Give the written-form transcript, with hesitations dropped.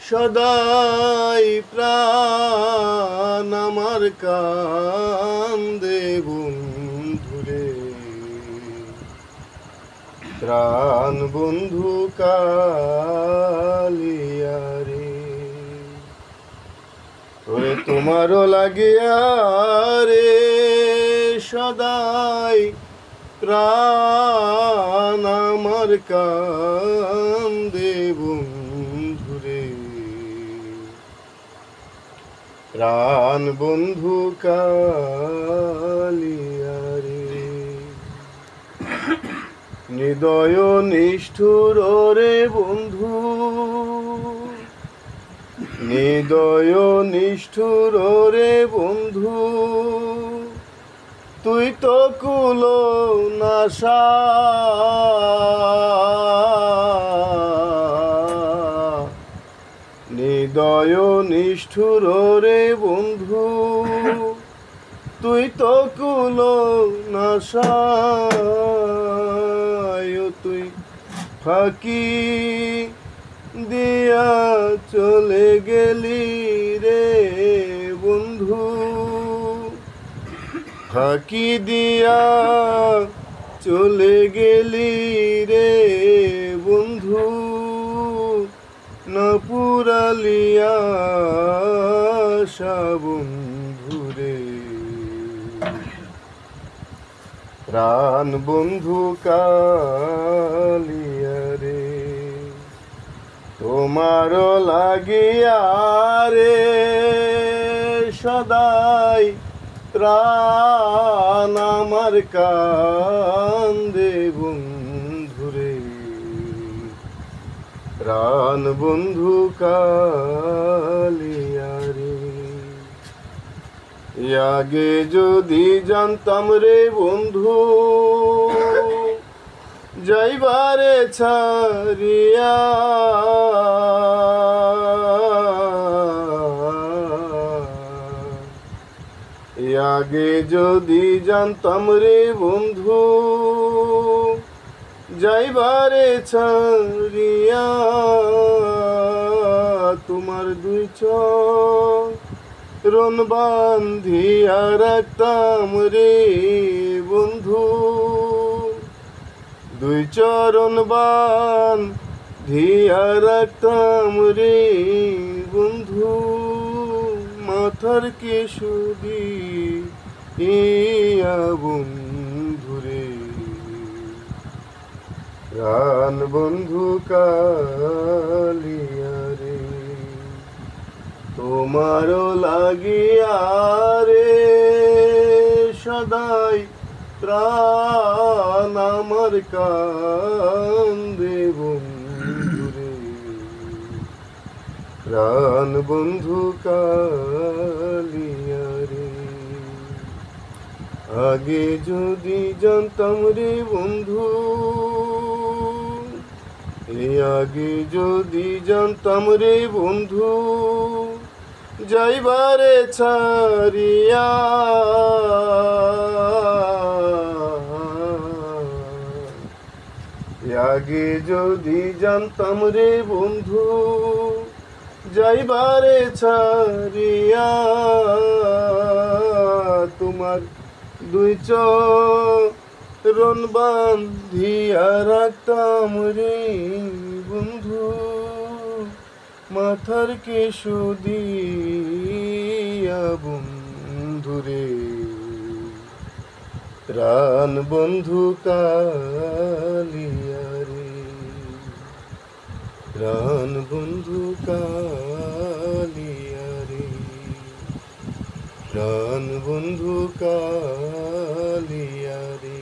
সদাই প্রাণ আমার কান্দে বন্ধুরে, প্রাণ বন্ধু কালিয়া রে। ওরে তোমারও লাগিয়া রে সদাই প্রাণ আমার কান্দে বন্ধুরে, প্রাণ বন্ধু কালিয়া রে। হৃদয় নিষ্ঠুর রে বন্ধু, হৃদয় নিষ্ঠুর রে বন্ধু, তুই তো কুল নাশা, হৃদয় নিষ্ঠুর রে বন্ধু, তুই তো কুল নাশা। তুই ফাঁকি দিয়া চলে গেলি রে বন্ধু, ফাঁকি দিয়া চলে গেলি রে বন্ধু, না পুরালিয়া বন্ধুরে, প্রাণ বন্ধু কালিয়া রে। তোমার লাগিয়া রে সদাই প্রাণ আমার কান্দে বন্ধুরে, প্রাণ বন্ধু কালিয়া রে। আগে যদি জানতাম রে বন্ধু যাইবারে ছাড়িয়া, আগে যদি জানতাম রে বন্ধু যাইবারে ছাড়িয়া, তোমার দুই চরণ বান্ধিয়া রাখতাম রে বন্ধু, দুই চরণ বান্ধিয়া রাখতাম রে বন্ধু, মাথার কেশুদি ইয়া বন্ধুরে, প্রাণ বন্ধু কালিয়া রে। তোমারও লাগিয়া রে সদাই প্রাণ আমার কান্দে বন্ধুরে, প্রাণ বন্ধু কালিয়া রে। আগে যদি জানতাম রে বন্ধু, আগে যদি জানতাম রে বন্ধু যাইবারে ছাড়িয়া, আগে যদি জানতাম রে বন্ধু যাইবারে ছাড়িয়া, তোমার দুই চরণ বান্ধিয়া রাখতাম রে বন্ধু, মাথার কেশুদিয়া বন্ধুরে, প্রাণ বন্ধু কালিয়া রে, প্রাণ বন্ধু কালিয়া রে, প্রাণ বন্ধু কালিয়া রে।